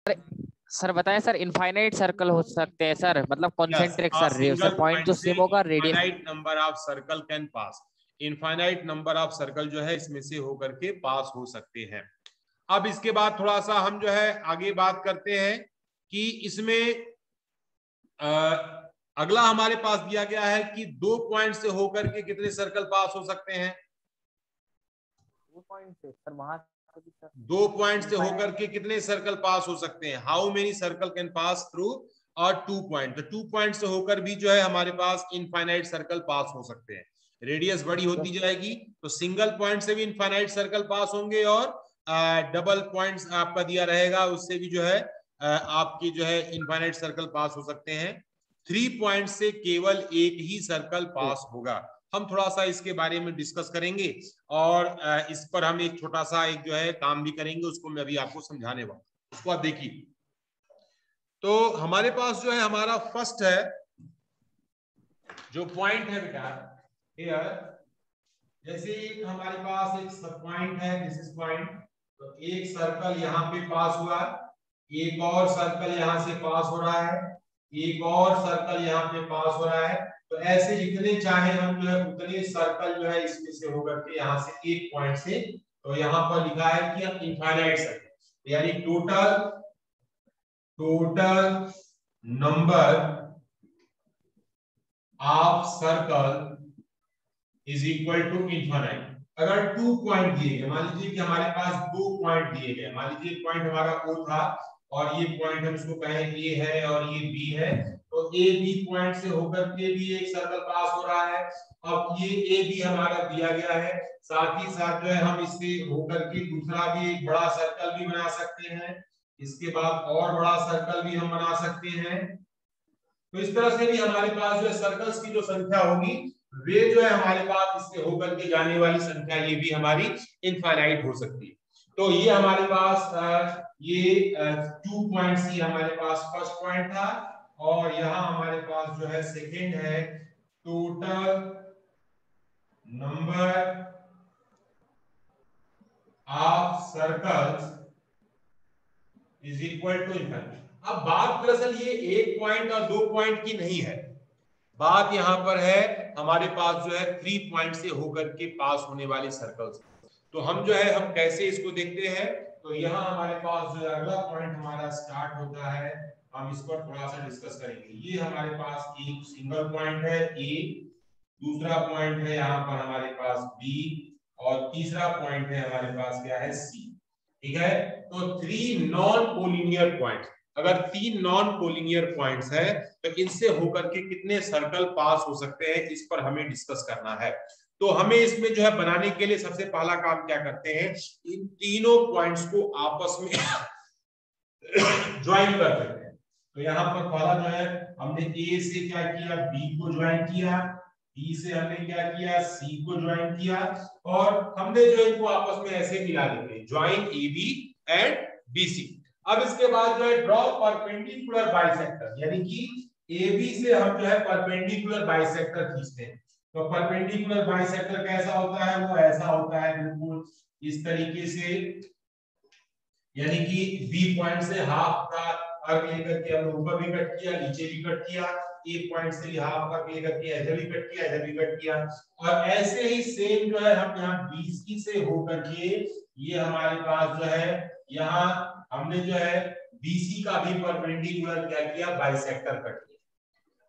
Sir बताएं sir, infinite circle हो सकते हैं सर, मतलब कॉन्सेंट्रिक सर पॉइंट जो सेम होगा radius. Infinite number of circle can pass, infinite number of circle जो है इसमें से होकर के पास हो सकते हैं। अब इसके बाद थोड़ा सा हम जो है आगे बात करते हैं कि इसमें अगला हमारे पास दिया गया है कि 2 पॉइंट से होकर के कितने सर्कल पास हो सकते हैं। 2 पॉइंट से सर, वहां 2 पॉइंट से होकर के कितने सर्कल पास हो सकते हैं, how many circle can pass through और 2 पॉइंट। तो 2 पॉइंट से होकर भी जो है हमारे पास इनफाइनाइट सर्कल पास हो सकते हैं। रेडियस बड़ी होती जाएगी तो सिंगल पॉइंट से भी इनफाइनाइट सर्कल पास होंगे और डबल पॉइंट्स आपका दिया रहेगा उससे भी जो है आपकी जो है इनफाइनाइट सर्कल पास हो सकते हैं। 3 पॉइंट से केवल एक ही सर्कल पास होगा। हम थोड़ा सा इसके बारे में डिस्कस करेंगे और इस पर हम एक छोटा सा एक जो है काम भी करेंगे, उसको मैं अभी आपको समझाने वाला हूं। उसको आप देखिए, तो हमारे पास जो है हमारा फर्स्ट है जो पॉइंट है बेटा हियर, जैसे एक हमारे पास एक सब पॉइंट है, दिस इज पॉइंट। तो एक सर्कल यहाँ पे पास हुआ, एक और सर्कल यहाँ से पास हो रहा है, एक और सर्कल यहाँ पे पास हो रहा है। तो ऐसे जितने चाहे हम जो है उतने सर्कल जो है इसमें से होकर के यहाँ से एक पॉइंट से, तो यहाँ पर लिखा है कि इनफाइनाइट सर्कल, यानी total number of circle is equal to infinite. अगर 2 पॉइंट दिए गए, मान लीजिए कि हमारे पास 2 पॉइंट दिए गए, मान लीजिए पॉइंट हमारा O था और ये पॉइंट हम इसको कहें A है और ये B है, तो A B पॉइंट से होकर के भी एक सर्कल पास हो रहा है। अब ये A B हमारा दिया गया है, साथ ही साथ जो है हम इससे होकर के दूसरा भी एक बड़ा सर्कल भी बना सकते हैं, इसके बाद और बड़ा सर्कल भी हम बना सकते हैं। तो इस तरह से भी हमारे पास जो है सर्कल्स की जो संख्या होगी वे जो है हमारे पास इससे होकर के जाने वाली संख्या ये भी हमारी इनफाइनाइट हो सकती है। तो ये हमारे पास ये 2 पॉइंट्स ही हमारे पास फर्स्ट पॉइंट था, और यहाँ हमारे पास जो है सेकंड है total number of circles is equal to infinite. अब बात दरअसल ये 1 पॉइंट और 2 पॉइंट की नहीं है, बात यहां पर है हमारे पास जो है 3 पॉइंट से होकर के पास होने वाले सर्कल्स। तो हम जो है हम कैसे इसको देखते हैं, तो यहाँ हमारे पास जो है अगला पॉइंट हमारा स्टार्ट होता है, हम इस पर थोड़ा सा डिस्कस करेंगे। ये हमारे पास एक सिंगल पॉइंट है A, दूसरा पॉइंट है यहाँ पर हमारे पास B, और तीसरा पॉइंट है हमारे पास क्या है C। ठीक है, तो 3 नॉन कोलिनियर पॉइंट्स, अगर 3 नॉन कोलिनियर पॉइंट्स है तो इनसे होकर के कितने सर्कल पास हो सकते हैं, इस पर हमें डिस्कस करना है। तो हमें इसमें जो है बनाने के लिए सबसे पहला काम क्या करते हैं, इन तीनों पॉइंट्स को आपस में ज्वाइन कर देते हैं। तो यहाँ पर पहला जो है हमने A से क्या किया, B को ज्वाइन किया, B से हमने क्या किया, C को ज्वाइन किया, और हमने जो इनको आपस में ऐसे मिला देते हैं, ज्वाइन AB एंड BC। अब इसके बाद जो है ड्रॉ परपेंडिकुलर बाइसेक्टर, यानी कि AB से हम जो है परपेंडिकुलर बाइसेक्टर खींचते हैं। तो परपेंडिकुलर बाइसेक्टर कैसा होता है, वो ऐसा होता है बिल्कुल इस तरीके से, यानी कि B पॉइंट से हाफ का अर्क लेकर के हमने ऊपर भी कट किया, नीचे भी कट किया, A पॉइंट से भी हाफ का लेकर के इधर भी कट किया, इधर भी कट किया, और ऐसे ही सेम जो है हम यहाँ BC से होकर के ये हमारे पास जो है यहाँ हमने जो है BC का भी परपेंडिकुलर क्या किया, बाइसेक्टर कट किया।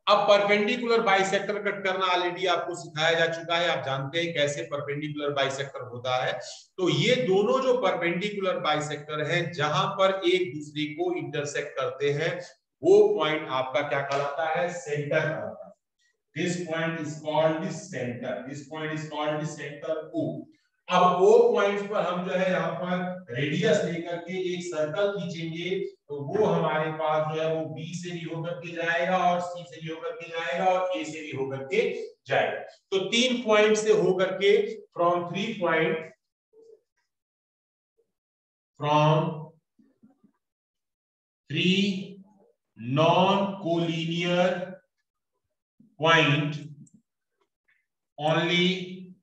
अब परपेंडिकुलर बाइसेक्टर कट करना ऑलरेडी आपको सिखाया जा चुका है, आप जानते हैं कैसे परपेंडिकुलर बाइसेक्टर होता है। तो ये दोनों जो परपेंडिकुलर बाइसेक्टर हैं जहां पर एक दूसरे को इंटरसेक्ट करते हैं, वो पॉइंट आपका क्या कहलाता है, सेंटर कहलाता है। This point is called the centre, this point is called the centre O। अब O पॉइंट पर हम जो है यहाँ पर रेडियस लेकर के एक सर्कल खींचेंगे, तो वो हमारे पास जो है वो B से भी होकर के जाएगा और C से भी होकर के जाएगा और A से भी होकर के जाएगा। तो 3 पॉइंट से होकर के from 3 non collinear point only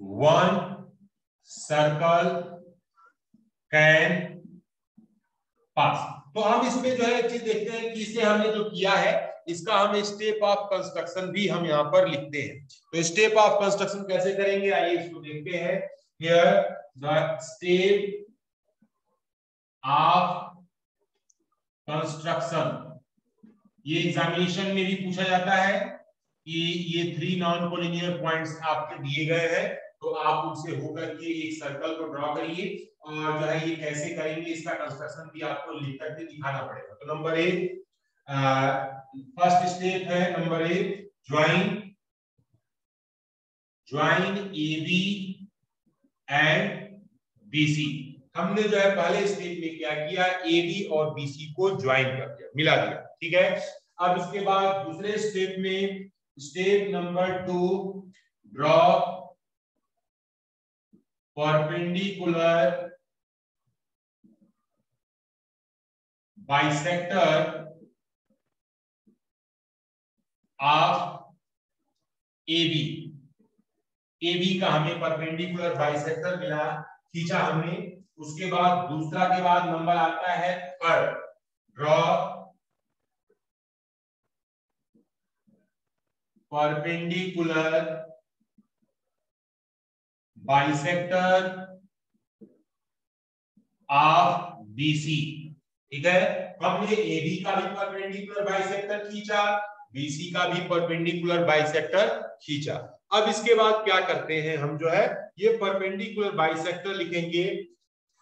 one circle can पास। तो हम इसमें जो है एक चीज देखते हैं कि इसे हमने जो किया है इसका हम स्टेप ऑफ कंस्ट्रक्शन भी हम यहाँ पर लिखते हैं। तो स्टेप ऑफ कंस्ट्रक्शन कैसे करेंगे, आइए इसको देखते हैं। Here the step of construction, ये एग्जामिनेशन में भी पूछा जाता है कि ये 3 नॉन कोलिनियर पॉइंट्स आपके दिए गए हैं, तो आप उनसे होकर के एक सर्कल को ड्रॉ करिए और जो है ये कैसे करेंगे इसका कंस्ट्रक्शन भी आपको लिख करके दिखाना पड़ेगा। तो नंबर 1 फर्स्ट स्टेप है, number 1 join AB and BC। हमने जो है पहले स्टेप में क्या किया, AB और BC को ज्वाइन कर दिया, मिला दिया, ठीक है। अब इसके बाद दूसरे स्टेप में, step number 2, draw perpendicular bisector of AB। AB का हमें परपेंडिकुलर बाइसेक्टर मिला, खींचा हमने। उसके बाद दूसरा के बाद नंबर आता है third, draw perpendicular bisector of BC, ठीक है। हमने AB का भी परपेंडिकुलर बाइसेक्टर खींचा, BC का भी परपेंडिकुलर बाइसेक्टर खींचा। अब इसके बाद क्या करते हैं हम, जो है ये परपेंडिकुलर बाइसेक्टर लिखेंगे।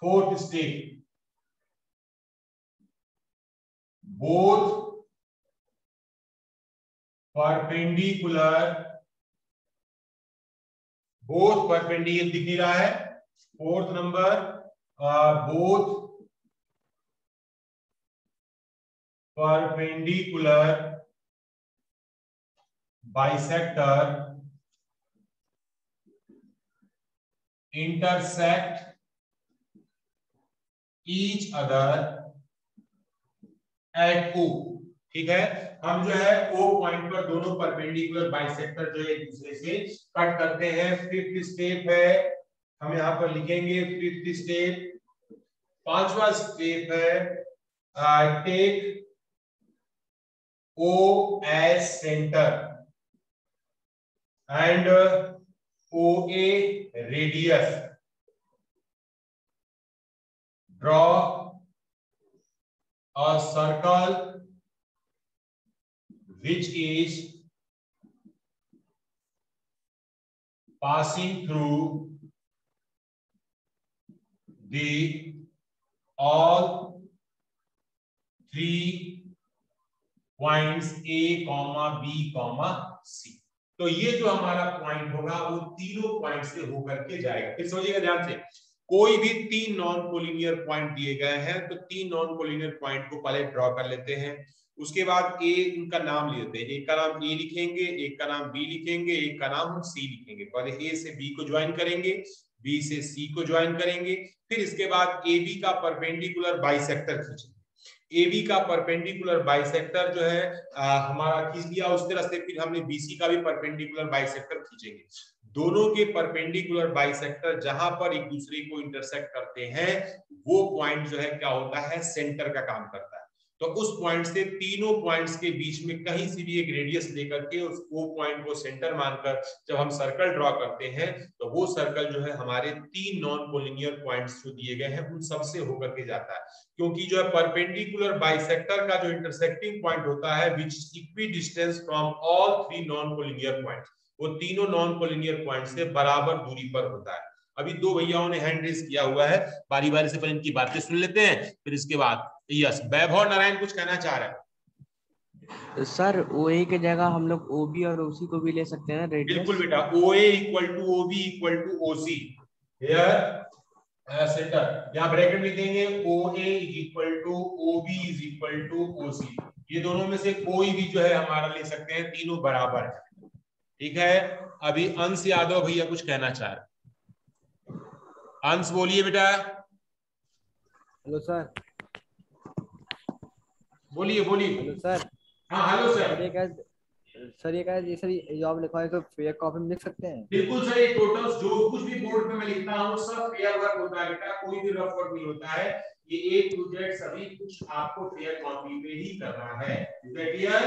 फोर्थ स्टेप, बोथ परपेंडिकुलर दिख नहीं रहा है। Fourth number, both perpendicular bisector intersect each other at O, ठीक है। हम जो है O पॉइंट पर दोनों परपेंडिकुलर बाइसेक्टर जो एक दूसरे से कट करते हैं। फिफ्थ स्टेप है, हम यहां पर लिखेंगे फिफ्थ स्टेप। पांचवा स्टेप है, take O as center and OA radius, draw a circle which is passing through the all 3 points A, B, C। तो ये जो हमारा पॉइंट होगा वो तीनों पॉइंट से होकर के जाएगा। फिर समझिएगा ध्यान से, कोई भी 3 नॉन कोलिनियर पॉइंट दिए गए हैं तो 3 नॉन कोलिनियर पॉइंट को पहले ड्रॉ कर लेते हैं। उसके बाद ए, इनका नाम लेते हैं। एक का नाम ए लिखेंगे, एक का नाम बी लिखेंगे, एक का नाम हम सी लिखेंगे। पहले ए से बी को ज्वाइन करेंगे, बी से सी को ज्वाइन करेंगे। फिर इसके बाद ए बी का परपेंडिकुलर बाइसेक्टर खींचेंगे। AB का परपेंडिकुलर बाइसेक्टर जो है हमारा खींच दिया उस तरह से। फिर हमने BC का भी परपेंडिकुलर बाइसेक्टर खींचेंगे। दोनों के परपेंडिकुलर बाइसेक्टर जहां पर एक दूसरे को इंटरसेक्ट करते हैं वो पॉइंट जो है क्या होता है, सेंटर का काम करता है। तो उस पॉइंट से तीनों पॉइंट्स के बीच में कहीं से भी एक रेडियस लेकर के उस वो पॉइंट को सेंटर मानकर जब हम सर्कल ड्रॉ करते हैं तो वो सर्कल जो है हमारे 3 नॉन कोलिनियर पॉइंट्स जो दिए गए हैं उन सबसे होकर के जाता है। क्योंकि जो है परपेंडिकुलर बाइसेक्टर का जो इंटरसेक्टिंग पॉइंट होता है which is equi distance from all 3 non collinear points, वो तीनों नॉन कोलिनियर पॉइंट से बराबर दूरी पर होता है। अभी 2 भैयाओं ने हैंड रेज किया हुआ है, बारी बारी से पर इनकी बातें सुन लेते हैं, फिर इसके बाद यस वैभव नारायण कुछ कहना चाह रहे हैं। सर OA की जगह हम लोग OB और OC को भी ले सकते हैं रेडियस। बिल्कुल बेटा, OA equal to OB equal to OC। Here centre यहां ब्रैकेट में देंगे, OA is equal to OB is equal to OC। ये दोनों में से कोई भी जो है हमारा ले सकते हैं, तीनों बराबर है, ठीक है। अभी अंश यादव भैया कुछ कहना चाह रहे, अंश बोलिए बेटा। Hello sir. बोलिए बोलिए। Hello sir. हाँ हेलो सर। सर ये सर जॉब लिखवाए तो फेयर कॉपी में लिख सकते हैं? बिल्कुल सर, ये टोटल जो कुछ भी बोर्ड पे मैं लिखता हूँ सब फेयर वर्क होता है बेटा, कोई भी रफ वर्क नहीं होता है। ये A to Z सभी कुछ आपको फेयर कॉपी पे ही करना है। Is that clear?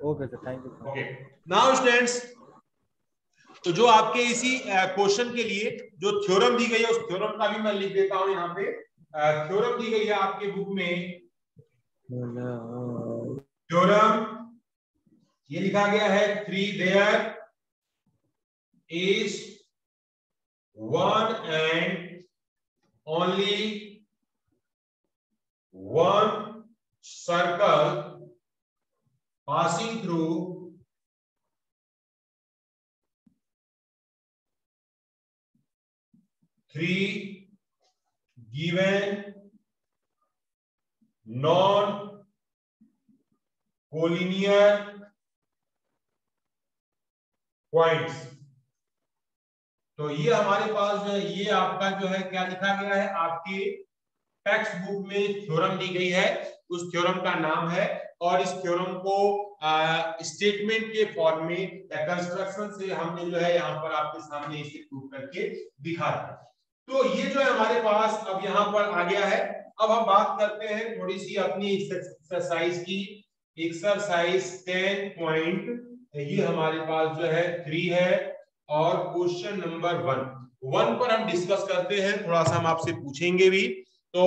Okay sir, thank you. Okay, now students, तो जो आपके इसी क्वेश्चन के लिए जो थ्योरम दी गई है उस थ्योरम का भी मैं लिख देता हूं यहाँ पे। थ्योरम दी गई है आपके बुक में, थ्योरम ये लिखा गया है 3 there is one and only one circle passing through three given non-collinear points. तो ये हमारे पास जो है, ये आपका जो है क्या लिखा गया है, आपके टेक्स्ट बुक में थ्योरम दी गई है, उस थ्योरम का नाम है, और इस थ्योरम को स्टेटमेंट के फॉर्म में या कंस्ट्रक्शन से हमने जो है यहाँ पर आपके सामने इसे प्रूव करके दिखा दिया। तो ये जो है हमारे पास अब यहाँ पर आ गया है। अब हम बात करते हैं थोड़ी सी अपनी एक्सरसाइज की। एक्सरसाइज 10 पॉइंट ये हमारे पास जो है 3 है, और क्वेश्चन नंबर 1 पर हम डिस्कस करते हैं, थोड़ा सा हम आपसे पूछेंगे भी। तो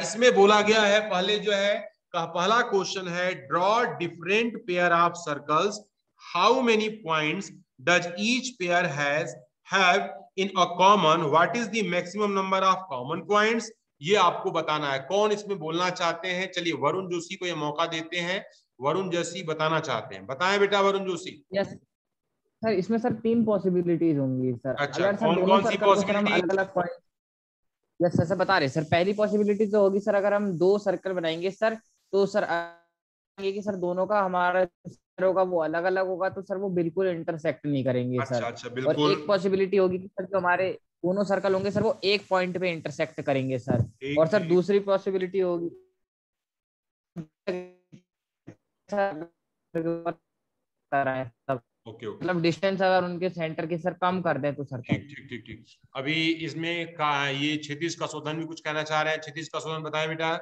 इसमें बोला गया है, पहले जो है पहला क्वेश्चन है, draw different pair of circles, how many points does each pair have in a common, what is the maximum number of common points. ये आपको बताना है। कौन इसमें बोलना चाहते हैं? चलिए वरुण जोशी को ये मौका देते हैं। वरुण जोशी बताना चाहते हैं, बताएं बेटा वरुण जोशी। यस सर, इसमें सर 3 पॉसिबिलिटीज होंगी सर। अच्छा, अगर सर कौन दोनों कौन सी सर्कल को सर हम पॉसिबिलिटी? अलग अलग पॉइंट, यस सर बता रहे सर। पहली पॉसिबिलिटी तो होगी सर, अगर हम 2 सर्कल बनाएंगे सर, तो सर ये कि सर दोनों का हमारा सर होगा वो अलग अलग होगा, तो सर वो बिल्कुल इंटरसेक्ट नहीं करेंगे सर। अच्छा और बिल्कुल। एक पॉसिबिलिटी होगी कि सर जो हमारे दोनों सर्कल होंगे सर वो एक पॉइंट पे इंटरसेक्ट करेंगे सर। और सर दूसरी पॉसिबिलिटी होगी ओके, मतलब डिस्टेंस अगर उनके सेंटर के सर कम कर दें तो सर ठीक ठीक ठीक ठीक। अभी इसमें ये क्षितिज कसोदन भी कुछ कहना चाह रहे हैं। क्षितिज कसोदन बताएं बेटा।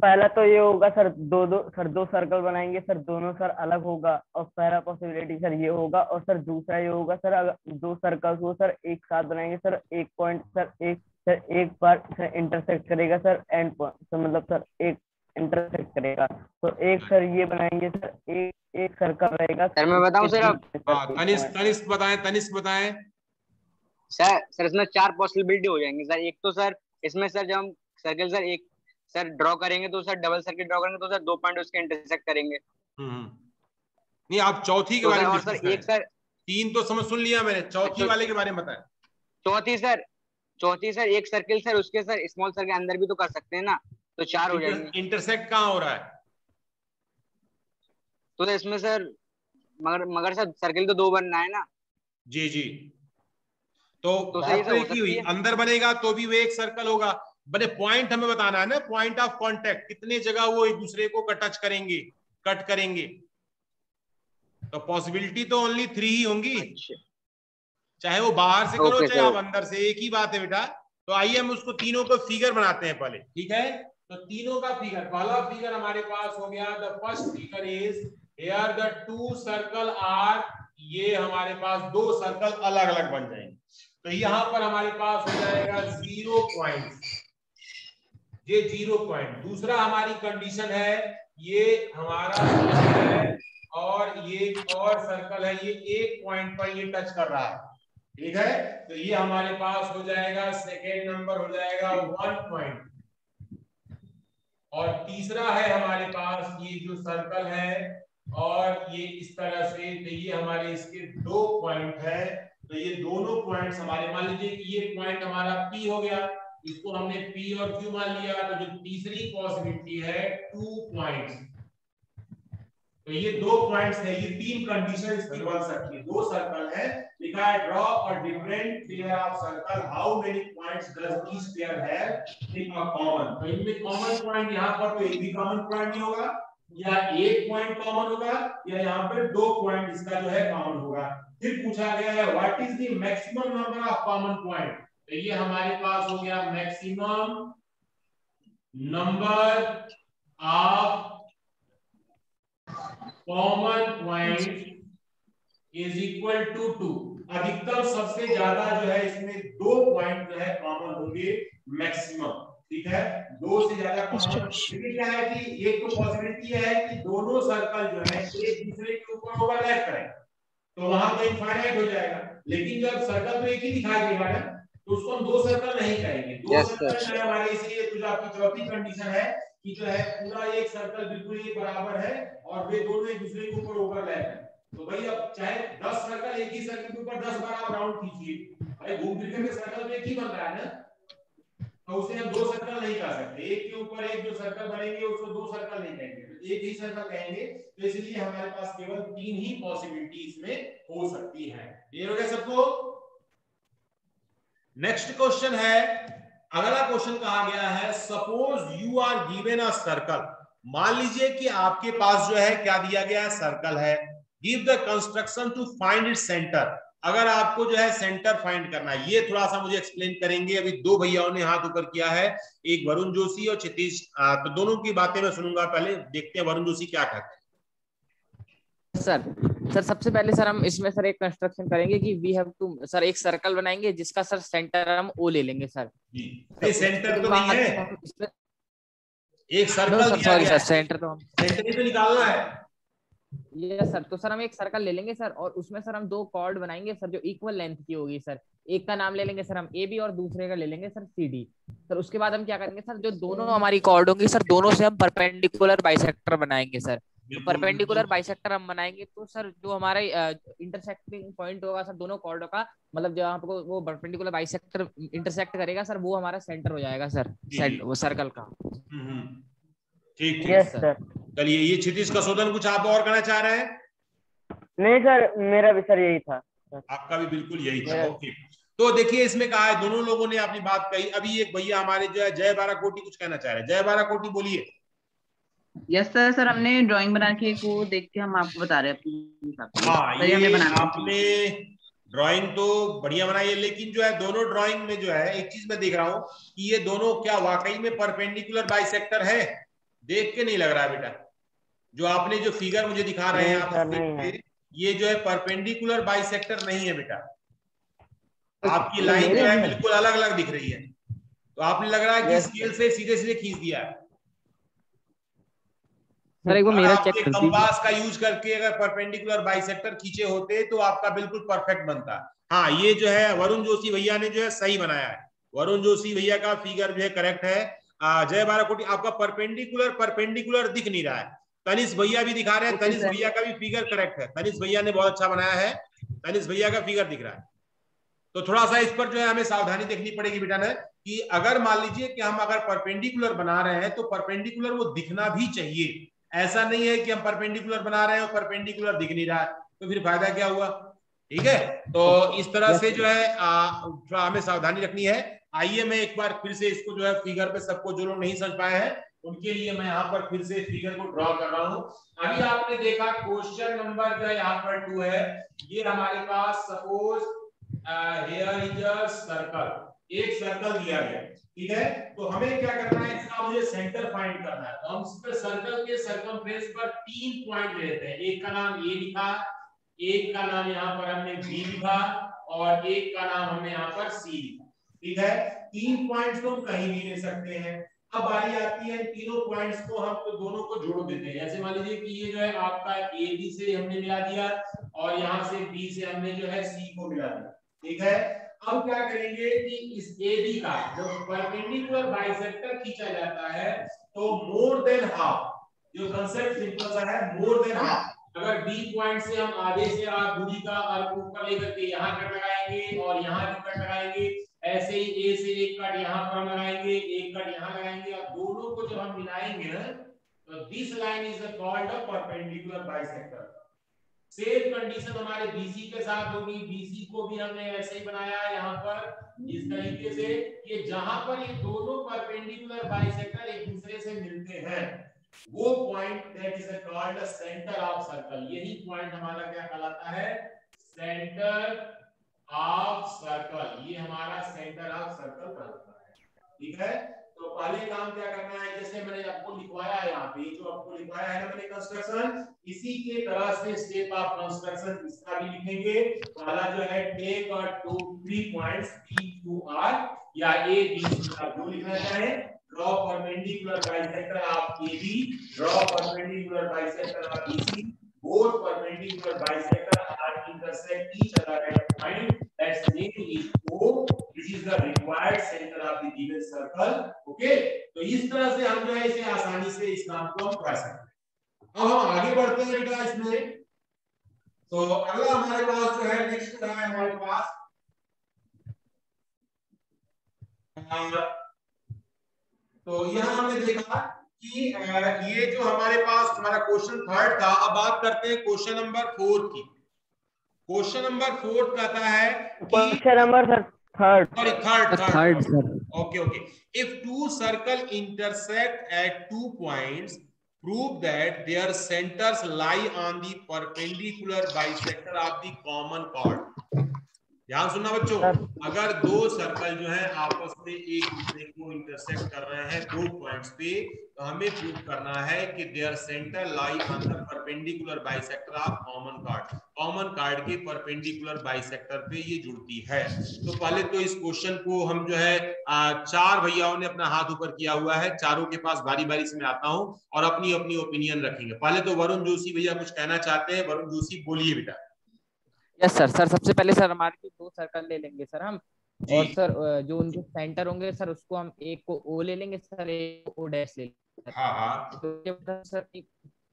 पहला तो ये होगा सर, दो सर्कल बनाएंगे सर, दोनों सर अलग होगा, और पहला पॉसिबिलिटी सर ये होगा। और सर दूसरा ये होगा सर, अगर 2 सर्कल को सर एक साथ बनाएंगे सर, एक पॉइंट सर एक बार सर इंटरसेक्ट करेगा सर, एंड पॉइंट तो मतलब सर एक इंटरसेक्ट करेगा। तो एक सर ये बनाएंगे सर, एक सर्कल रहेगा सर। मैं बताऊं सर अब? तनिष्क बताएं, तनिष्क बताएं। सर इसमें 4 पॉसिबिलिटी हो जाएंगी सर। एक तो सर इसमें सर जब हम सर्कल सर एक सर ड्रॉ करेंगे तो सर डबल सर्किल ड्रॉ करेंगे तो सर 2 पॉइंट उसके इंटरसेक्ट करेंगे। नहीं, आप चौथी के बारे में डिस्कस करें। एक सर 3 तो समझ सुन लिया मैंने, चौथी वाले के बारे में बताएं। चौथी सर एक सर्किल सर उसके सर स्मॉल सर्कल के अंदर भी तो कर सकते हैं ना, तो 4 हो जाएंगे। इंटरसेक्ट कहाँ हो रहा है? तो इसमें सर मगर सर सर्किल तो 2 बनना है ना। जी जी, तो सही से हो की हुई अंदर बनेगा तो भी वो एक सर्कल होगा। बने पॉइंट हमें बताना है ना, पॉइंट ऑफ कांटेक्ट, कितने जगह वो एक दूसरे को टच करेंगे, कट करेंगे। तो पॉसिबिलिटी तो ओनली 3 ही होंगी। अच्छा। चाहे वो बाहर से करो चाहे आप अंदर से, एक ही बात है बेटा। तो आइए हम उसको तीनों को फिगर बनाते हैं पहले, ठीक है। तो तीनों का फिगर, पहला फिगर हमारे पास हो गया, the first figure is here the 2 circle are, ये हमारे पास 2 सर्कल अलग अलग बन जाएंगे। तो यहाँ पर हमारे पास हो जाएगा 0 पॉइंट, ये 0 पॉइंट। दूसरा हमारी कंडीशन है, ये हमारा सर्कल है और ये और सर्कल है, ये 1 पॉइंट पर ये टच कर रहा है, ठीक है। तो ये हमारे पास हो जाएगा, सेकेंड नंबर हो जाएगा 1 पॉइंट। और तीसरा है हमारे पास ये जो सर्कल है और ये इस तरह से, तो ये हमारे इसके 2 पॉइंट है। तो ये दोनों पॉइंट्स हमारे, मान लीजिए कि ये पॉइंट हमारा P हो गया, इसको हमने P और Q मान लिया। तो जो तीसरी पॉसिबिलिटी है 2 पॉइंट्स, तो ये 2 पॉइंट्स है, ये 3 कंडीशन इसकी बन सकती है। 2 सर्कल है, लिखा है draw a different pair of circle, how many points does each pair have in a common. तो इनमें कॉमन पॉइंट यहाँ पर तो एक भी कॉमन पॉइंट नहीं होगा, या 1 पॉइंट कॉमन होगा, या यहाँ पे 2 पॉइंट इसका जो है कॉमन होगा। फिर पूछा गया है what is the maximum number of common point. तो ये हमारे पास हो गया maximum number of common point is equal to 2। अधिकतम सबसे ज्यादा जो है इसमें 2 पॉइंट जो है कॉमन होंगे मैक्सिमम, ठीक है, 2 से ज्यादा कॉमन। लेकिन क्या है कि एक तो पॉसिबिलिटी है कि दोनों सर्कल जो है एक दूसरे के ऊपर ओवरलैप करें, तो वहां तो इनफाइनाइट हो जाएगा। लेकिन जब सर्कल तो एक ही दिखाई देगा ना, तो उसको हम 2 सर्कल नहीं कहेंगे। 2 सर्कल जो है हमारे, इसलिए तो आपकी चौथी कंडीशन है कि जो है पूरा एक सर्कल बिल्कुल एक बराबर है और वे दोनों एक दूसरे के ऊपर ओवरलैप है। तो भाई अब चाहे 10 सर्कल एक ही सर्कल के ऊपर 10 बार आप राउंड खींचिए, भाई घूम फिर के सर्कल तो एक ही बन रहा है ना, तो उसे हम 2 सर्कल नहीं कह सकते। एक के ऊपर एक जो सर्कल बनेंगे उसको 2 सर्कल नहीं कहेंगे, तो एक ही सर्कल कहेंगे। तो इसलिए हमारे पास केवल 3 ही पॉसिबिलिटी इसमें हो सकती है। क्लियर हो गया सबको? नेक्स्ट क्वेश्चन है, अगला क्वेश्चन कहा गया है suppose you are given a circle. मान लीजिए कि आपके पास जो है क्या दिया गया है, सर्कल है। Give the construction to find it centre. अगर आपको जो है सेंटर फाइंड करना है, ये थोड़ा सा मुझे एक्सप्लेन करेंगे। अभी 2 भैयाओं ने हाथ ऊपर किया है, एक वरुण जोशी और क्षितिज, तो दोनों की बातें मैं सुनूंगा। पहले देखते हैं वरुण जोशी क्या कहते हैं। सर सबसे पहले सर हम इसमें सर एक कंस्ट्रक्शन करेंगे कि वी हैव टू, सर एक सर्कल बनाएंगे जिसका सर सेंटर हम ओ ले लेंगे सर। जी, सेंटर तो नहीं है, एक सर्कल दिया सॉरी गया सर, है, सेंटर तो सेंटर ही तो निकालना है। ये सर, तो सर हम एक सर्कल ले लेंगे सर और उसमें सर हम 2 कॉर्ड बनाएंगे सर जो इक्वल लेंथ की होगी सर। एक का नाम ले लेंगे सर हम ए बी और दूसरे का ले लेंगे सर सी डी। सर उसके बाद हम क्या करेंगे सर, जो दोनों हमारी कॉर्ड होंगी सर दोनों से हम परपेंडिकुलर बाइसेक्टर बनाएंगे सर। तो परपेंडिकुलर बाइसेक्टर हम बनाएंगे तो सर जो हमारा इंटरसेक्टिंग पॉइंट होगा सर दोनों कॉर्डों का, मतलब जहाँ पे वो परपेंडिकुलर बाइसेक्टर इंटरसेक्ट करेगा सर वो हमारा सेंटर हो जाएगा सर, वो सर्कल का। ठीक यस सर। चलिए, ये क्षितिज का शोधन कुछ आप और करना चाह रहे हैं? नहीं सर, मेरा भी सर यही था। आपका भी बिल्कुल यही था, ओके। तो देखिए इसमें कहा है, दोनों लोगों ने अपनी बात कही। अभी एक भैया हमारे जो है जय बाराकोटी कुछ कहना चाह रहे हैं। जय बाराकोटी बोलिए। यस सर, सर हमने ड्राइंग बना के वो देख के हम आपको बता रहे हैं। हाँ, सर हमने ये बना आपने ड्राइंग तो बढ़िया बनाई है, लेकिन जो है दोनों ड्राइंग में जो है एक चीज मैं देख रहा हूँ कि ये दोनों क्या वाकई में परपेंडिकुलर बाइसेक्टर है? देख के नहीं लग रहा है बेटा। जो आपने जो फिगर मुझे दिखा रहे हैं आप स्क्रीन पे, ये जो है परपेंडिकुलर बाइसेक्टर नहीं है बेटा। आपकी लाइन जो है बिल्कुल अलग अलग दिख रही है। तो आपने लग रहा है कि स्केल से सीधे सीधे खींच दिया है। सर एक बार मेरा चेक आपके कर दीजिए। कंपास का यूज करके अगर परपेंडिकुलर बाइसेक्टर खींचे होते तो आपका बिल्कुल परफेक्ट बनता। हाँ, ये जो है वरुण जोशी भैया ने जो है सही बनाया है। वरुण जोशी भैया का फिगर जो है करेक्ट है। जय बाराकोटी आपका परपेंडिकुलर दिख नहीं रहा है। तनिष भैया भी दिखा रहे हैं, तनिष भैया का भी फिगर करेक्ट है। तनिष भैया ने बहुत अच्छा बनाया है, तनिष भैया का फिगर दिख रहा है। तो थोड़ा सा इस पर जो है हमें सावधानी देखनी पड़ेगी बेटा ने, कि अगर मान लीजिए कि हम अगर परपेंडिकुलर बना रहे हैं तो परपेंडिकुलर वो दिखना भी चाहिए। ऐसा नहीं है कि हम परपेंडिकुलर बना रहे हैं और परपेंडिकुलर दिख नहीं रहा है, तो फिर फायदा क्या हुआ? ठीक है, तो इस तरह से जो है थोड़ा हमें सावधानी रखनी है। आइए मैं एक बार फिर से इसको जो है फिगर पे सबको जो लोग नहीं समझ पाए हैं उनके लिए मैं यहाँ पर फिर से फिगर को ड्रॉ कर रहा हूँ। अभी आपने देखा क्वेश्चन नंबर जो यहाँ पर 2 है, ये हमारे पास suppose here is a circle, एक सर्कल दिया गया, ठीक है। तो हमें क्या करना है, इसका मुझे सेंटर फाइंड करना है। तो हम इस पर सर्कल के सर्कमफ्रेंस पर 3 पॉइंट लेते हैं। एक का नाम ए लिखा, एक का नाम यहाँ पर हमने बी लिखा और एक का नाम हमने यहाँ पर सी लिखा, ठीक है। 3 पॉइंट्स तो हम कहीं भी ले सकते हैं। अब बारी आती है तीनों पॉइंट्स को हम तो दोनों को जोड़ देते हैं। जैसे मान लीजिए कि ये जो है आपका ए बी से हमने मिला दिया और यहाँ से बी से हमने जो है सी को मिला दिया, ठीक है। अब क्या करेंगे कि इस AB का जब परपेंडिकुलर बाइसेक्टर खींचा जाता है तो मोर देन हाफ, जो कंसेप्ट सिंपल सा है, मोर देन हाफ। अगर B पॉइंट से हम आधे से दूरी का अर्क ऊपर लेकर के यहाँ कट लगाएंगे और यहाँ भी कट लगाएंगे, ऐसे ही A से एक कट यहाँ पर लगाएंगे, एक कट यहाँ लगाएंगे और दोनों को जब हम मिलाएंगे ना तो this line is called a perpendicular bisector. Same condition हमारे BC के साथ होगी। BC को भी हमने ऐसे ही बनाया है यहाँ पर इस तरीके से कि जहां पर ये दोनों परपेंडिकुलर बाइसेक्टर एक दूसरे से मिलते हैं वो point that is called centre of circle. यही पॉइंट हमारा क्या कहलाता है, सेंटर ऑफ सर्कल, ये हमारा सेंटर ऑफ सर्कल कहलाता है। ठीक है, तो पहले काम क्या करना है, जैसे मैंने आपको लिखवाया है यहाँ पे, जो आपको लिखवाया है ना मैंने कंस्ट्रक्शन, इसी के तरह से स्टेप ऑफ कंस्ट्रक्शन इसका भी लिखेंगे। पहला जो है take 3 points P Q R या A B C, आप जो लिखना चाहे। Draw perpendicular bisector of AB, draw perpendicular bisector of BC, both perpendicular bisector are intersect each other at a point that's named is O, which is the required center of the given circle. Okay, तो इस तरह से हम जो है इसे आसानी से इस काम को हम कर सकते हैं। अब हम आगे बढ़ते हैं बेटा इसमें। तो अगला हमारे पास जो है नेक्स्ट है हमारे पास तो यहाँ हमने देखा कि ये जो हमारे पास हमारा क्वेश्चन थर्ड था। अब बात करते हैं क्वेश्चन नंबर 4 की। क्वेश्चन नंबर 4 कहता है question number third, sorry third sir. Okay if two circle intersect at 2 points, prove that their centers lie on the perpendicular bisector of the common chord। ध्यान सुनना बच्चों, अगर दो सर्कल जो है आपस में एक दूसरे को इंटरसेक्ट कर रहे हैं 2 पॉइंट्स पे, तो हमें प्रूव करना है कि their centre lie on the perpendicular bisector of common chord. Common chord के परपेंडिकुलर बाइसेक्टर पे ये जुड़ती है। तो पहले तो इस क्वेश्चन को हम जो है 4 भैयाओं ने अपना हाथ ऊपर किया हुआ है, चारों के पास बारी बारी से मैं आता हूं और अपनी अपनी ओपिनियन रखेंगे। पहले तो वरुण जोशी भैया कुछ कहना चाहते हैं। वरुण जोशी बोलिए बेटा। Yes sir. सबसे पहले सर हमारे 2 सर्कल ले लेंगे सर हम, और सर जो उनके सेंटर होंगे सर उसको हम एक को O ले लेंगे सर, एक को O डैश ले लेंगे। हाँ तो सर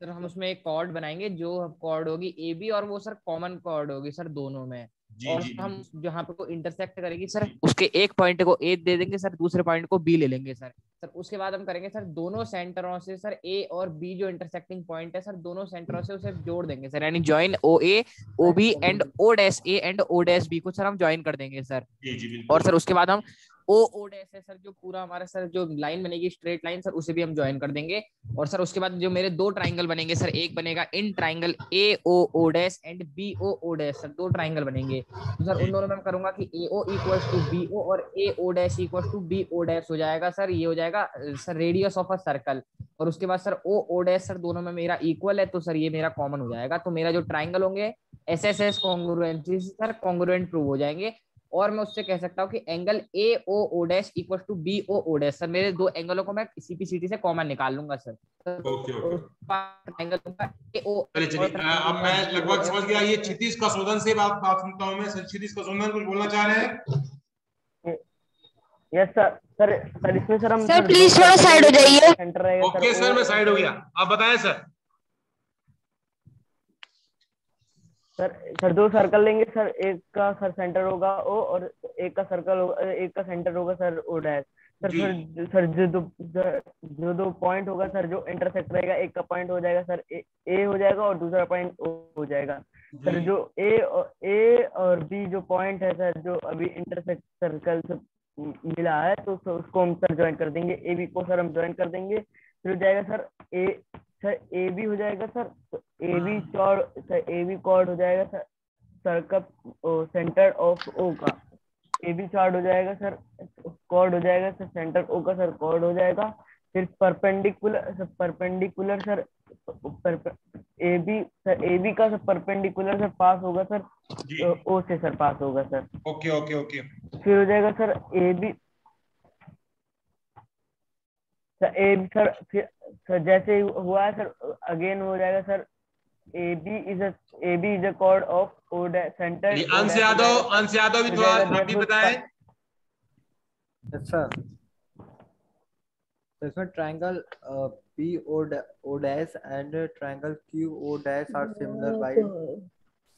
हम उसमें एक कॉर्ड बनाएंगे, जो कॉर्ड होगी AB, और वो सर कॉमन कॉर्ड होगी सर दोनों में। और हम जहाँ पे को इंटरसेक्ट करेगी सर उसके एक पॉइंट को A दे देंगे सर, दूसरे पॉइंट को B ले लेंगे सर। उसके बाद हम करेंगे सर दोनों सेंटरों से सर A और B जो इंटरसेक्टिंग पॉइंट है सर, दोनों सेंटरों से उसे जोड़ देंगे सर, यानी join OA OB and O dash A and O dash B को सर हम ज्वाइन कर देंगे सर। और सर उसके बाद हम O डैश है सर, जो पूरा हमारा सर जो लाइन बनेगी स्ट्रेट लाइन सर, उसे भी हम ज्वाइन कर देंगे। और सर उसके बाद जो मेरे 2 ट्राइंगल बनेंगे सर, एक बनेगा in triangle AO dash and BO dash sir, 2 triangle बनेंगे। तो सर उन दोनों में मैं करूंगा कि AO इक्वल्स टू BO और AO dash equals to BO dash हो जाएगा सर। ये हो जाएगा sir radius of a circle. और उसके बाद सर OO डैश सर दोनों में मेरा इक्वल है, तो सर ये मेरा कॉमन हो जाएगा। तो मेरा जो ट्राइंगल होंगे SSS congruency sir congruent prove हो जाएंगे। और मैं उससे कह सकता हूँ कि angle AOO dash equal to BOO dash sir, मेरे 2 एंगलों को मैं CPCT से कॉमन निकाल लूंगा सर। ओके एंगल अब मैं लगभग समझ गया। ये क्षितिज कसोदन से बात सुनता हूँ मैं। क्षितिज कसोदन कुछ बोलना चाह रहे हैं? यस सर इसमें सर हम सर प्लीज थोड़ा साइड हो जाइए। सेंटर रहेगा ओके सर, मैं साइड हो गया। आप बताएं सर। सर 2 सर्कल लेंगे सर, एक का सर सेंटर होगा O और एक का सेंटर होगा सर O डैश। सर जो 2 पॉइंट होगा सर जो इंटरसेक्ट रहेगा, एक का पॉइंट हो जाएगा सर A हो जाएगा और दूसरा पॉइंट O हो जाएगा सर। जो A और B जो पॉइंट है सर, जो अभी इंटरसेक्ट सर्कल से मिला है, तो उसको हम सर ज्वाइन कर देंगे। AB को सर हम ज्वाइन कर देंगे, फिर हो जाएगा सर AB हो जाएगा सर। AB कॉर्ड हो जाएगा sir circle centre of O का। AB कॉर्ड हो जाएगा सर, कॉर्ड हो जाएगा सर सेंटर O का सर, कॉर्ड हो जाएगा। फिर परपेंडिकुलर सर AB का सर परपेंडिकुलर सर पास होगा सर O से सर पास होगा सर। ओके फिर हो जाएगा सर AB सर जैसे हुआ है सर, अगेन हो जाएगा sir AB is a chord of O centre. Ansh Yadav भी थोड़ा आप भी बताएं। Yes sir. तो इसमें triangle PO dash and triangle QO dash are similar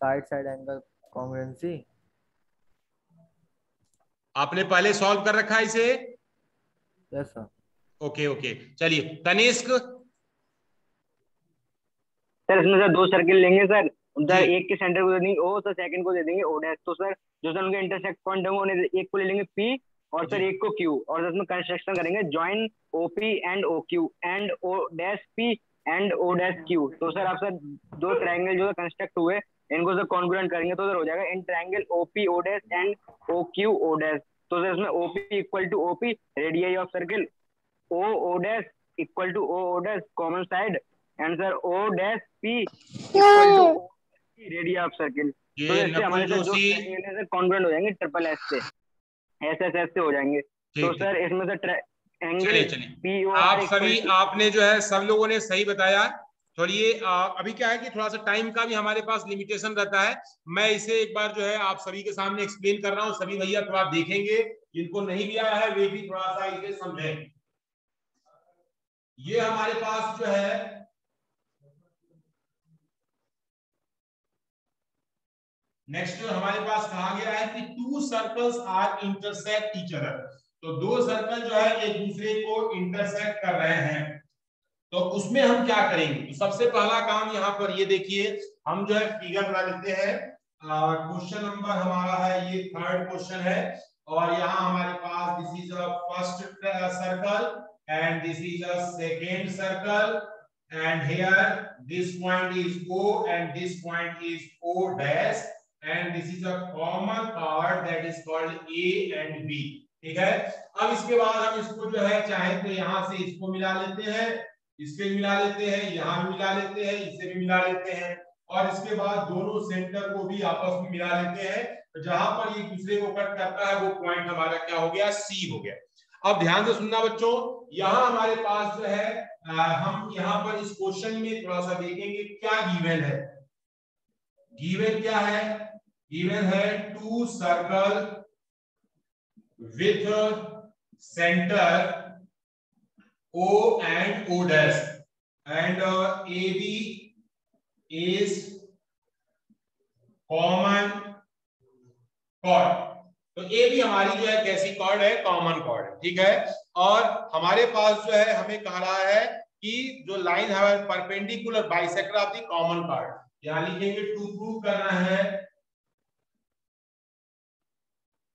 by side angle congruency. आपने पहले सॉल्व कर रखा है इसे? Yes sir. ओके चलिए तनिष्क। सर इसमें सर 2 सर्किल लेंगे सर, उधर एक के सेंटर को दे देंगे O, सर सेकंड को दे देंगे O डैश। तो सर जो सर उनके इंटरसेक्ट पॉइंट होंगे उन्हें एक को ले लेंगे P और सर एक को Q, और इसमें कंस्ट्रक्शन करेंगे join OP and OQ and O dash P and O dash Q। तो सर आप सर 2 ट्रायंगल जो कंस्ट्रक्ट हुए इनको सर कॉन्ग्रुएंट करेंगे तो सर हो जाएगा इन triangle O P O dash and O Q O dash. तो सर इसमें O P equal to O P radius of circle, O O dash equal to O dash common side, and sir O dash P equal to O radius of circle. तो ये इससे हमारे साथ जो triangle है sir congruent हो जाएंगे ट्रिपल एस से, एस एस एस से हो जाएंगे। तो ठीक सर इसमें से एंगल चलिए चलिए पी ओ आप आर सभी इक्वल आपने जो है सब लोगों ने सही बताया। थोड़ी अभी क्या है कि थोड़ा सा टाइम का भी हमारे पास लिमिटेशन रहता है। मैं इसे एक बार जो है आप सभी के सामने एक्सप्लेन कर रहा हूँ, सभी भैया थोड़ा देखेंगे, जिनको नहीं भी आया है वे भी थोड़ा सा इसे समझें। ये हमारे पास जो है नेक्स्ट हमारे पास कहा गया है कि two circles are intersect each other. तो दो सर्कल जो है एक दूसरे को इंटरसेक्ट कर रहे हैं, तो उसमें हम क्या करेंगे? तो सबसे पहला काम यहाँ पर ये देखिए, हम जो है फिगर बना लेते हैं। क्वेश्चन नंबर हमारा है ये थर्ड क्वेश्चन है, और यहाँ हमारे पास this is a first circle and this is a second circle, and here this point is O and this point is O dash, and this is a common part that is called A and B। ठीक है, अब इसके बाद हम इसको जो है चाहे तो यहाँ से इसको मिला लेते हैं, इससे मिला लेते हैं, यहाँ भी मिला लेते हैं, इससे भी मिला लेते हैं, और इसके बाद दोनों सेंटर को भी आपस में मिला लेते हैं। तो जहां पर ये दूसरे को कट करता है वो पॉइंट हमारा क्या हो गया? सी हो गया। अब ध्यान से सुनना बच्चों, यहाँ हमारे पास जो है हम यहाँ पर इस क्वेश्चन में थोड़ा सा देखेंगे क्या गिवन है। गिवन क्या है? गिवन है two circle with centre O and O dash, and AB is common chord। तो AB हमारी जो है कैसी कॉर्ड है? कॉमन कॉर्ड है। ठीक है, और हमारे पास जो है हमें कह रहा है कि जो लाइन है perpendicular bisector of the common chord. यहां लिखेंगे टू प्रूव करना है,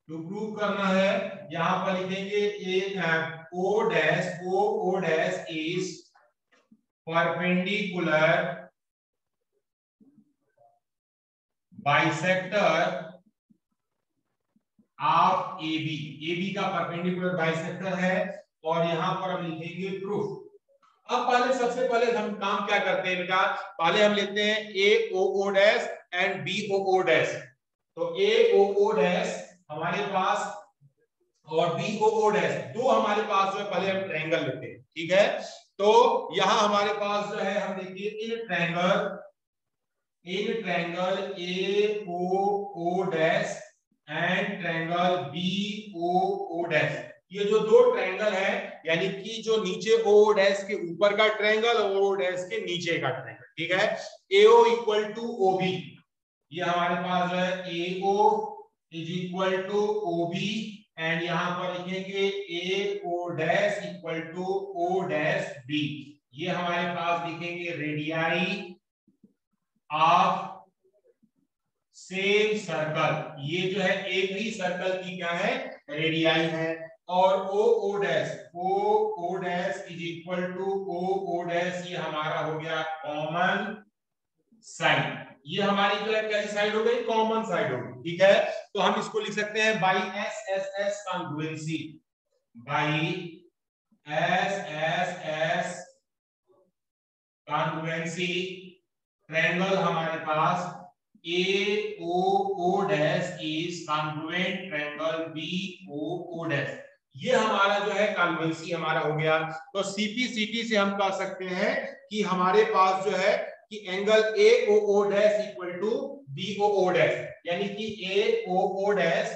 टू प्रूव करना है, यहां पर लिखेंगे O dash is perpendicular bisector of AB। AB का परपेंडिकुलर बाइसेक्टर है, और यहां पर हम लिखेंगे प्रूफ। अब पहले सबसे पहले हम काम क्या करते हैं बेटा? पहले हम लेते हैं AOO dash and BOO dash. तो AOO डैश हमारे पास और BOO डैश दो हमारे पास जो है पहले हम ट्रायंगल लेते हैं। ठीक है, तो यहां हमारे पास जो है हम देखिए in triangle AOO dash and triangle BOO dash, ये जो दो ट्रायंगल है यानी कि जो नीचे O डैश के ऊपर का ट्रायंगल और O डैश के नीचे का ट्रायंगल। ठीक है, AO इक्वल टू OB, ये हमारे पास जो है AO is equal to OB, and यहां पर लिखेंगे AO dash equal to O dash B। ये हमारे पास लिखेंगे रेडियाई ऑफ सेम सर्कल। ये जो है एक ही सर्कल की क्या है? रेडियाई है। और OO dash is equal to OO dash, ये हमारा हो गया कॉमन साइड। ये हमारी जो है कैसी साइड हो गई? कॉमन साइड हो गई। ठीक है, तो हम इसको लिख सकते हैं by SSS congruency, by SSS congruency triangle हमारे पास AOO dash is congruent triangle BOO dash. ये हमारा जो है कॉन्ग्रुएंसी हमारा हो गया। तो CP/CT से हम कह सकते हैं कि हमारे पास जो है कि angle AOO dash equal to BOO dash, यानी कि AOO डैश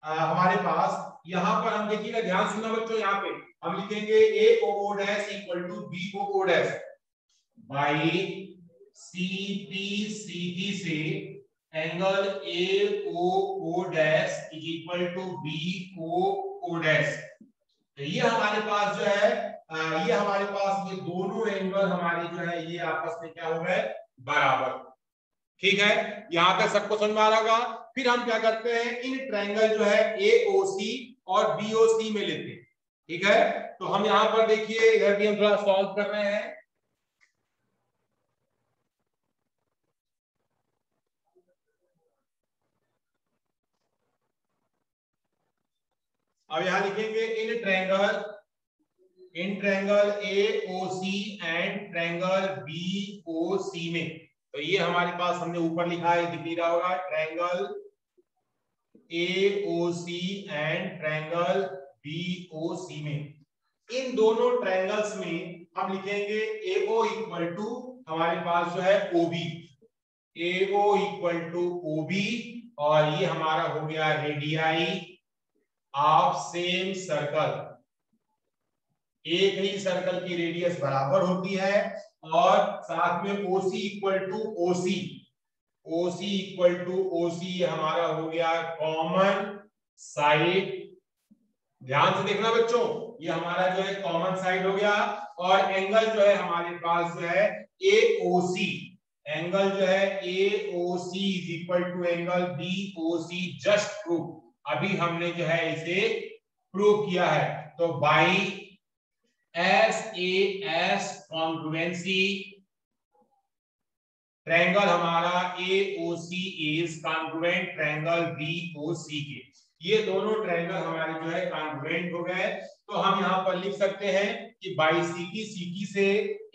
हमारे पास यहाँ पर हम देखिएगा, ध्यान सुनना बच्चों, यहाँ पे हम लिखेंगे AOO dash equal to BOO dash by CP/CT से angle AOO dash is equal to BOO dash. तो ये हमारे पास जो है ये हमारे पास ये दोनों एंगल हमारे जो है ये आपस में क्या हो गए? बराबर। ठीक है, यहां तक सबको समझ में आ रहा होगा। फिर हम क्या करते हैं, इन ट्रायंगल जो है AOC और BOC में लेते हैं। ठीक है, तो हम यहां पर देखिए इधर भी हम थोड़ा सॉल्व कर रहे हैं। अब यहाँ लिखेंगे in triangle AOC and triangle BOC में। तो ये हमारे पास हमने ऊपर लिखा है, दिख नहीं रहा होगा, triangle AOC and triangle BOC में, इन दोनों ट्रायंगल्स में हम लिखेंगे AO इक्वल टू हमारे पास जो है OB, AO equal to OB, और ये हमारा हो गया रेडियाई ऑफ सेम सर्कल। एक ही सर्कल की रेडियस बराबर होती है, और साथ में OC equal to OC, OC equal to OC ये हमारा हो गया कॉमन साइड। ध्यान से देखना बच्चों, ये हमारा जो है कॉमन साइड हो गया, और एंगल जो है हमारे पास जो है AOC, एंगल जो है AOC is equal to angle BOC। Just prove, अभी हमने जो है इसे प्रूव किया है। तो बाई SAS कॉन्ग्रुएंसी ट्रायंगल हमारा AOC is congruent triangle BOC के। ये दोनों ट्रायंगल हमारे जो है कॉन्ग्रुएंट हो गए। तो हम यहाँ पर लिख सकते हैं कि बाई CP से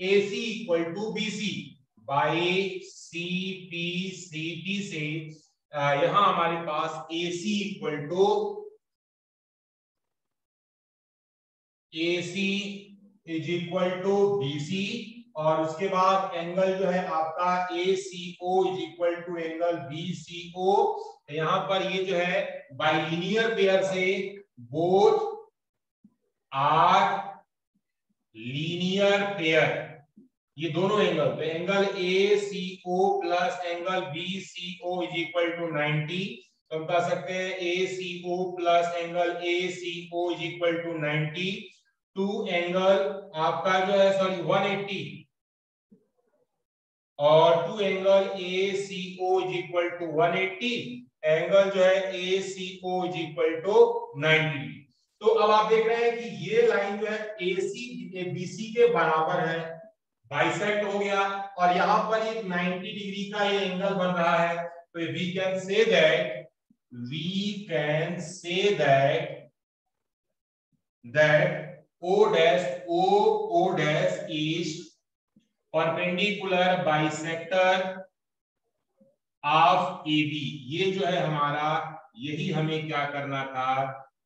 AC equal to BC, by CP से यहाँ हमारे पास AC equal to AC is equal to BC, और उसके बाद एंगल जो है आपका ACO is equal to angle BCO। यहाँ पर ये जो है बाइलिनियर पेयर से बोथ आर लीनियर पेयर, ये दोनों एंगल, तो angle ACO plus angle BCO is equal to 90। तो हम कह सकते हैं ACO plus angle ACO is equal to 90। Two angle आपका जो है 180, और two angle ACO is equal to 180, angle जो है ACO इज इक्वल टू 90। तो अब आप देख रहे हैं कि ये लाइन जो है AC BC के बराबर है, बाइसेक्ट हो गया, और यहाँ पर एक 90 डिग्री का ये एंगल बन रहा है। तो we can say that O dash is perpendicular bisector of AB। ये जो है हमारा, यही हमें क्या करना था,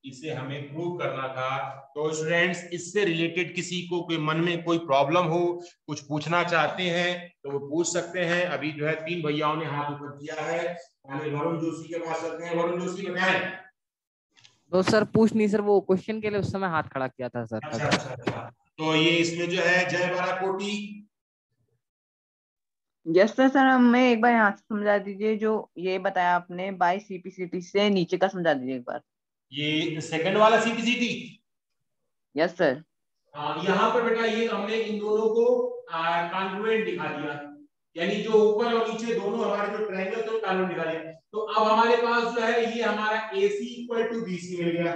इसे हमें प्रूव करना था। तो स्टूडेंट्स, इससे रिलेटेड किसी को कोई मन में कोई प्रॉब्लम हो, कुछ पूछना चाहते हैं तो वो पूछ सकते हैं। अभी जो है 3 भैयाओं ने हाथ ऊपर किया है, पहले वरुण जोशी के पास चलते हैं। वरुण जोशी बताएं। तो सर पूछ नहीं सर, वो क्वेश्चन के लिए उस समय हाथ खड़ा किया था सर। अच्छा। तो ये इसमें जो है जय बाराकोटी। यस सर, हमें एक बार यहाँ से समझा दीजिए, जो ये बताया आपने बाई CPCT से नीचे का समझा दीजिए एक बार। ये सेकंड वाला CPCT। Yes sir. यहाँ पर बेटा ये हमने इन दोनों को कॉन्ग्रुएंट दिखा दिया, यानी जो ऊपर और नीचे दोनों हमारे जो ट्रायंगल थे कॉन्ग्रुएंट दिखा दिया। तो अब हमारे पास जो है ये हमारा AC इक्वल टू BC मिल गया।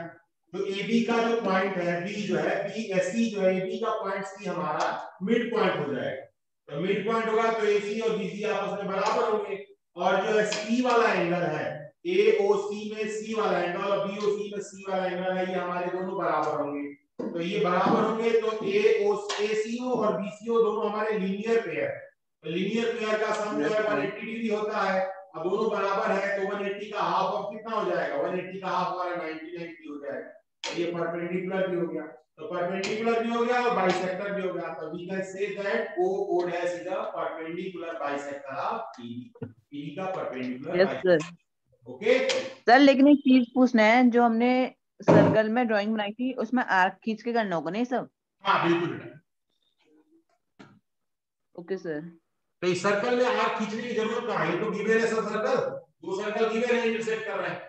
तो AB का जो पॉइंट है B जो है BSC जो है AB का पॉइंट C हमारा मिड पॉइंट हो जाएगा। तो मिड पॉइंट होगा तो AC और BC आपस में बराबर होंगे, और जो है C वाला एंगल है AOC में C वाला एंगल और BOC में C वाला एंगल है, ये हमारे दोनों बराबर होंगे। तो ये बराबर होंगे तो ACO और BCO दोनों हमारे लीनियर पेयर, तो लीनियर पेयर का सम जो है 180 डिग्री होता है। अब दोनों बराबर है तो 180 का हाफ ऑफ कितना हो जाएगा, 180 का हाफ हमारा 90 हो जाएगा। तो ये परपेंडिकुलर भी हो गया, तो परपेंडिकुलर भी हो गया और बाइसेक्टर भी हो गया। तो we can say that O dash is a perpendicular bisector of PB का परपेंडिकुलर बाइसेक्टर। ओके सर, लेकिन एक चीज पूछना है, जो हमने सर्कल में ड्राइंग बनाई थी उसमें आर्क खींच के करना होगा नहीं सब? हाँ बिल्कुल। Okay sir. तो इस सर्कल में आर्क खींचने की जरूरत कहाँ है, ये तो गिवन है सब सर्कल, दो सर्कल गिवन है, इंटरसेक्ट कर रहे हैं।